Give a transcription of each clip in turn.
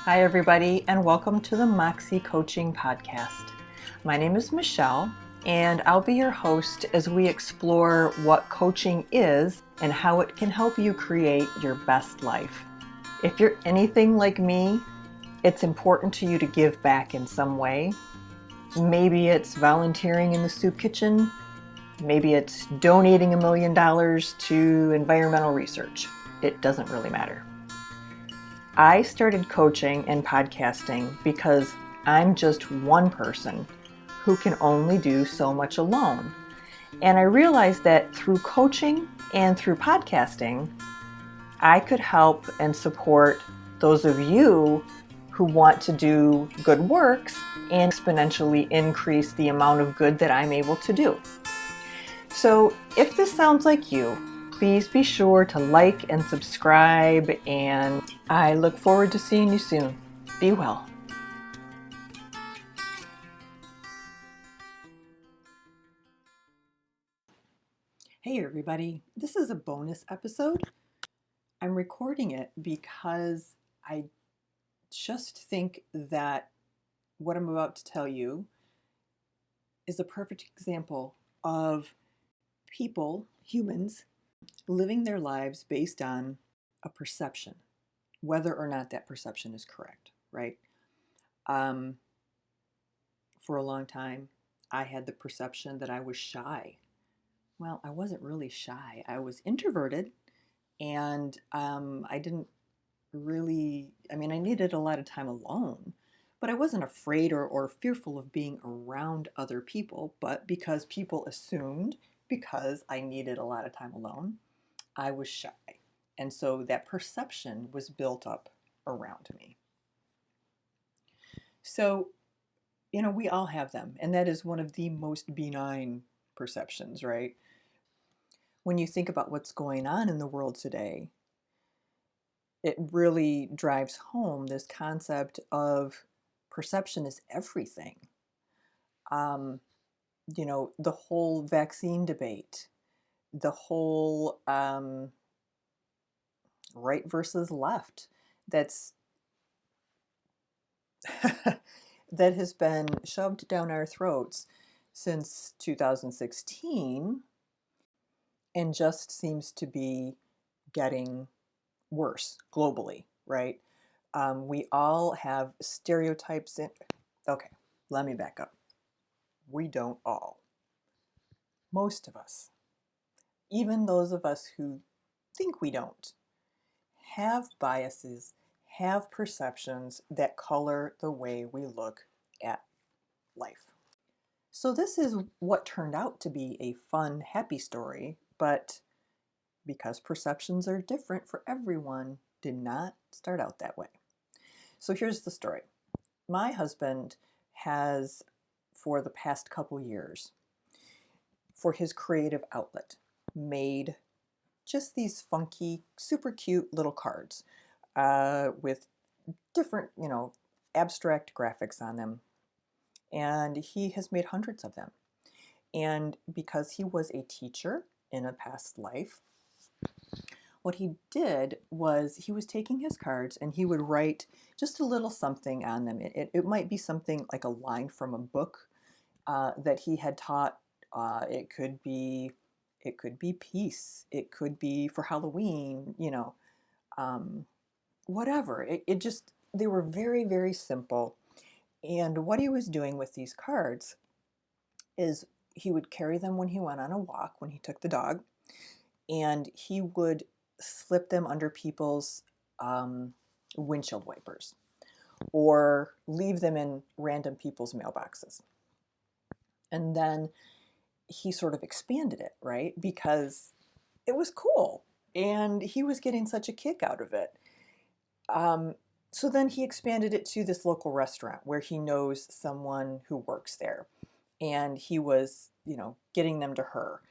Hi, everybody, and welcome to the Moxxie Coaching Podcast. My name is Michele, and I'll be your host as we explore what coaching is and how it can help you create your best life. If you're anything like me, it's important to you to give back in some way. Maybe it's volunteering in the soup kitchen. Maybe it's donating $1 million to environmental research. It doesn't really matter. I started coaching and podcasting because I'm just one person who can only do so much alone. And I realized that through coaching and through podcasting, I could help and support those of you who want to do good works and exponentially increase the amount of good that I'm able to do. So if this sounds like you, please be sure to like and subscribe, and I look forward to seeing you soon. Be well. Hey everybody, this is a bonus episode. I'm recording it because I just think that what I'm about to tell you is a perfect example of people, humans, living their lives based on a perception, whether or not that perception is correct, right? For a long time, I had the perception that I was shy. Well, I wasn't really shy. I was introverted, and I didn't really, I needed a lot of time alone, but I wasn't afraid or fearful of being around other people. But because people assumed, because I needed a lot of time alone, I was shy. And so that perception was built up around me. So, we all have them, and that is one of the most benign perceptions, right? When you think about what's going on in the world today, it really drives home this concept of perception is everything. The whole vaccine debate, the whole right versus left, that's that has been shoved down our throats since 2016 and just seems to be getting worse globally, right? We all have stereotypes in. Okay, let me back up. We don't all. Most of us, even those of us who think we don't, have biases, have perceptions that color the way we look at life. So this is what turned out to be a fun, happy story, but because perceptions are different for everyone, did not start out that way. So here's the story. My husband has, for the past couple years, for his creative outlet, made just these funky, super cute little cards with different, abstract graphics on them. And he has made hundreds of them. And because he was a teacher in a past life, what he did was he was taking his cards and he would write just a little something on them. It might be something like a line from a book that he had taught. It could be peace. It could be for Halloween. Whatever. It just, they were very, very simple. And what he was doing with these cards is he would carry them when he went on a walk, when he took the dog, and he would slip them under people's windshield wipers or leave them in random people's mailboxes. And then he sort of expanded it, right? Because it was cool and he was getting such a kick out of it. So then he expanded it to this local restaurant where he knows someone who works there. And he was, getting them to her.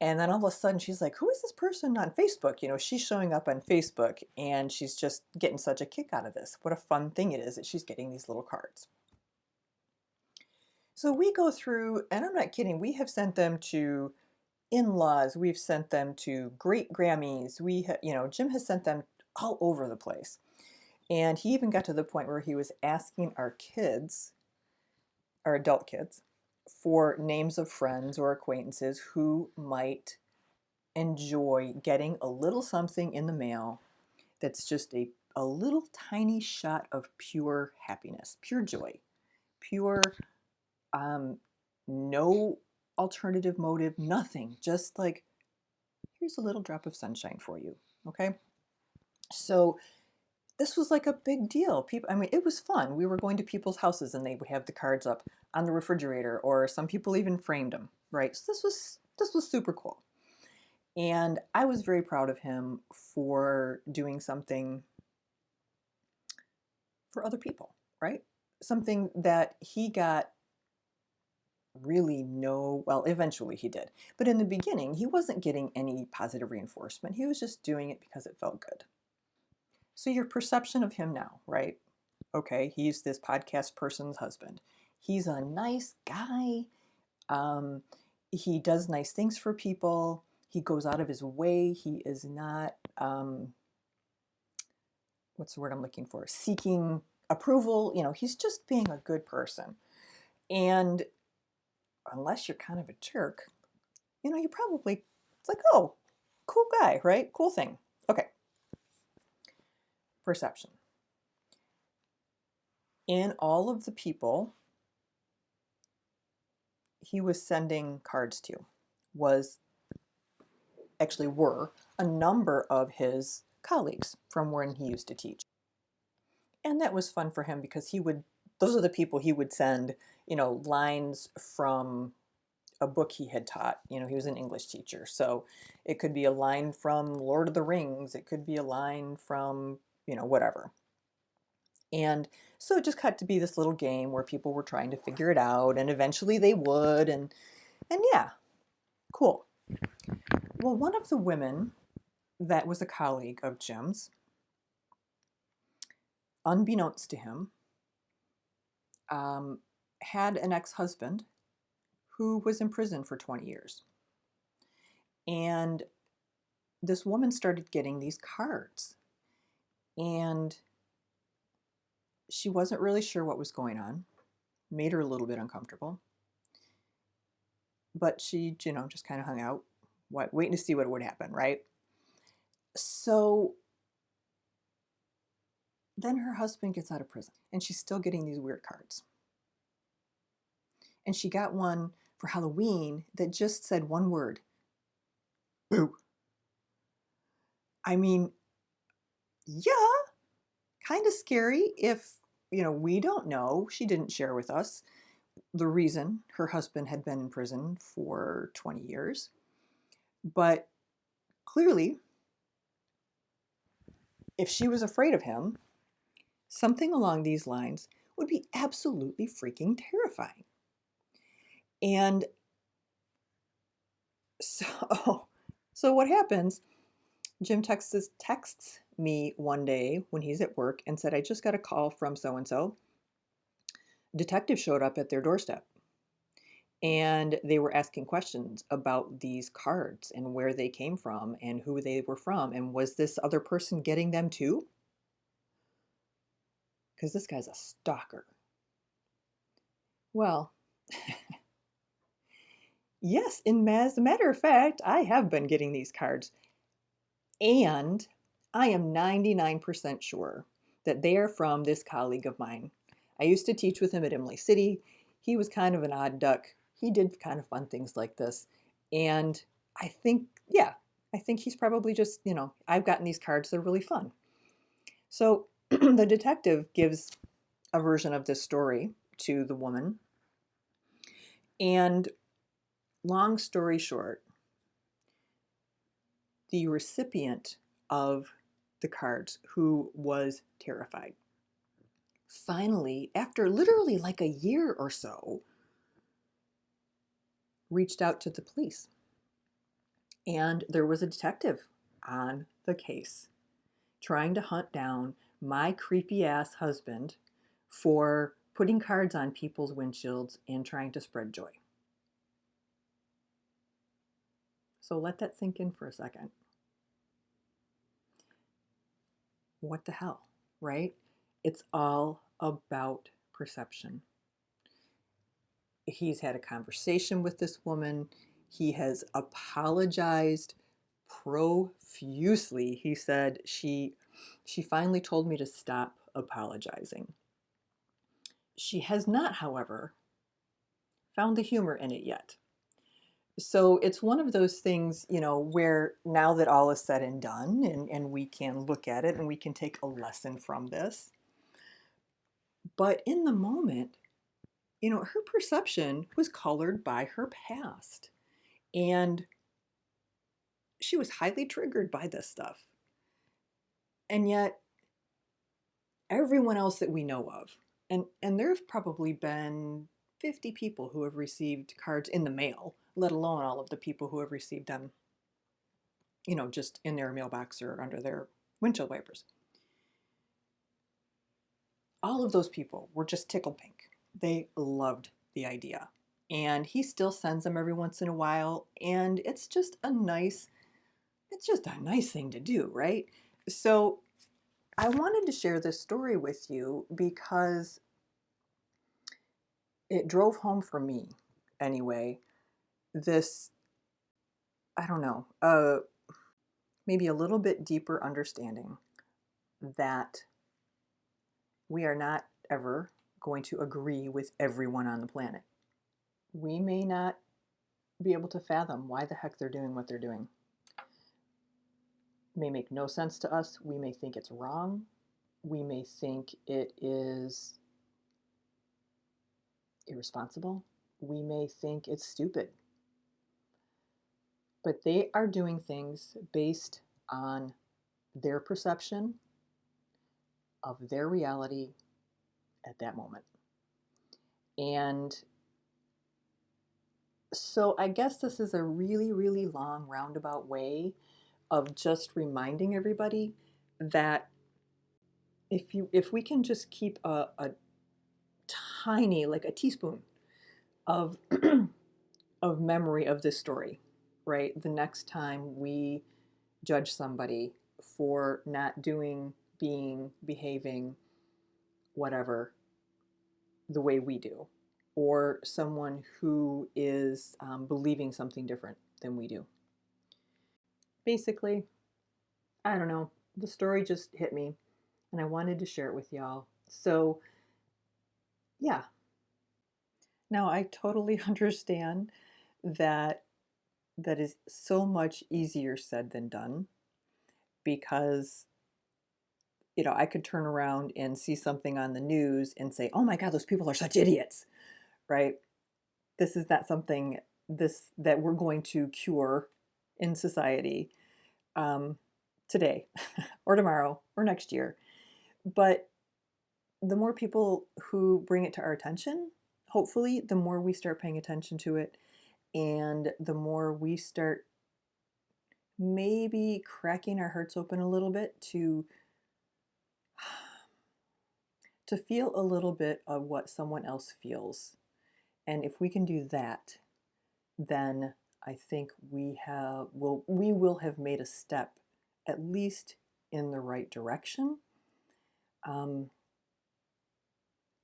And then all of a sudden she's like, who is this person on Facebook? She's showing up on Facebook and she's just getting such a kick out of this. What a fun thing it is that she's getting these little cards. So we go through, and I'm not kidding, we have sent them to in-laws. We've sent them to great Grammys. Jim has sent them all over the place. And he even got to the point where he was asking our kids, our adult kids, for names of friends or acquaintances who might enjoy getting a little something in the mail that's just a little tiny shot of pure happiness, pure joy, pure, um, no alternative motive, nothing. Just like, here's a little drop of sunshine for you. Okay. So this was like a big deal. People, I mean, it was fun. We were going to people's houses and they would have the cards up on the refrigerator, or some people even framed them, right? So this was super cool. And I was very proud of him for doing something for other people, right? Something that he got really no, well, eventually he did. But in the beginning, he wasn't getting any positive reinforcement. He was just doing it because it felt good. So your perception of him now, right? Okay, he's this podcast person's husband. He's a nice guy. Um, he does nice things for people. He goes out of his way. He is not, what's the word I'm looking for? Seeking approval. He's just being a good person. And unless you're kind of a jerk, you probably, it's like, oh, cool guy, right? Cool thing. Okay. Perception. In all of the people he was sending cards to were a number of his colleagues from when he used to teach. And that was fun for him because those are the people he would send, lines from a book he had taught. He was an English teacher. So it could be a line from Lord of the Rings. It could be a line from, whatever. And so it just got to be this little game where people were trying to figure it out, and eventually they would. And yeah, cool. Well, one of the women that was a colleague of Jim's, unbeknownst to him, had an ex-husband who was in prison for 20 years. And this woman started getting these cards. And she wasn't really sure what was going on. Made her a little bit uncomfortable. But she, just kind of hung out, waiting to see what would happen, right? So then her husband gets out of prison, and she's still getting these weird cards. And she got one for Halloween that just said one word: boo. I mean, yeah, kind of scary if, we don't know. She didn't share with us the reason her husband had been in prison for 20 years. But clearly, if she was afraid of him, something along these lines would be absolutely freaking terrifying. And so what happens? Jim texts me one day when he's at work and said, I just got a call from so-and-so. Detective showed up at their doorstep, and they were asking questions about these cards and where they came from and who they were from. And was this other person getting them too? Because this guy's a stalker. Well, yes, as a matter of fact, I have been getting these cards. And I am 99% sure that they are from this colleague of mine. I used to teach with him at Emily City. He was kind of an odd duck. He did kind of fun things like this. And I think he's probably just, I've gotten these cards. They're really fun. So the detective gives a version of this story to the woman. And long story short, the recipient of the cards, who was terrified, finally, after literally like a year or so, reached out to the police. And there was a detective on the case trying to hunt down my creepy ass husband for putting cards on people's windshields and trying to spread joy. So let that sink in for a second. What the hell, right? It's all about perception. He's had a conversation with this woman. He has apologized profusely. He said she finally told me to stop apologizing. She has not, however, found the humor in it yet. So it's one of those things, where now that all is said and done, and we can look at it and we can take a lesson from this. But in the moment, her perception was colored by her past. And she was highly triggered by this stuff. And yet, everyone else that we know of, and there have probably been 50 people who have received cards in the mail, let alone all of the people who have received them, just in their mailbox or under their windshield wipers. All of those people were just tickled pink. They loved the idea. And he still sends them every once in a while, and it's just a nice thing to do, right? So I wanted to share this story with you because it drove home for me, anyway, this, I don't know, maybe a little bit deeper understanding that we are not ever going to agree with everyone on the planet. We may not be able to fathom why the heck they're doing what they're doing. It may make no sense to us. We may think it's wrong. We may think it is irresponsible. We may think it's stupid. But they are doing things based on their perception of their reality at that moment. And so I guess this is a really, really long roundabout way of just reminding everybody that if we can just keep a tiny, like a teaspoon of of memory of this story, right? The next time we judge somebody for not doing, being, behaving, whatever, the way we do, or someone who is believing something different than we do. Basically, I don't know, the story just hit me and I wanted to share it with y'all. So, yeah. Now, I totally understand that that is so much easier said than done because I could turn around and see something on the news and say, "Oh my God, those people are such idiots," right? This is not something that we're going to cure in society today or tomorrow or next year. But the more people who bring it to our attention, hopefully, the more we start paying attention to it, and the more we start maybe cracking our hearts open a little bit to feel a little bit of what someone else feels. And if we can do that, then I think we will have made a step, at least in the right direction.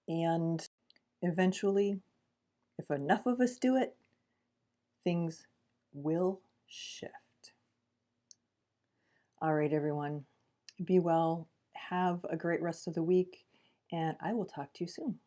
And eventually, if enough of us do it, things will shift. All right, everyone, be well, have a great rest of the week, and I will talk to you soon.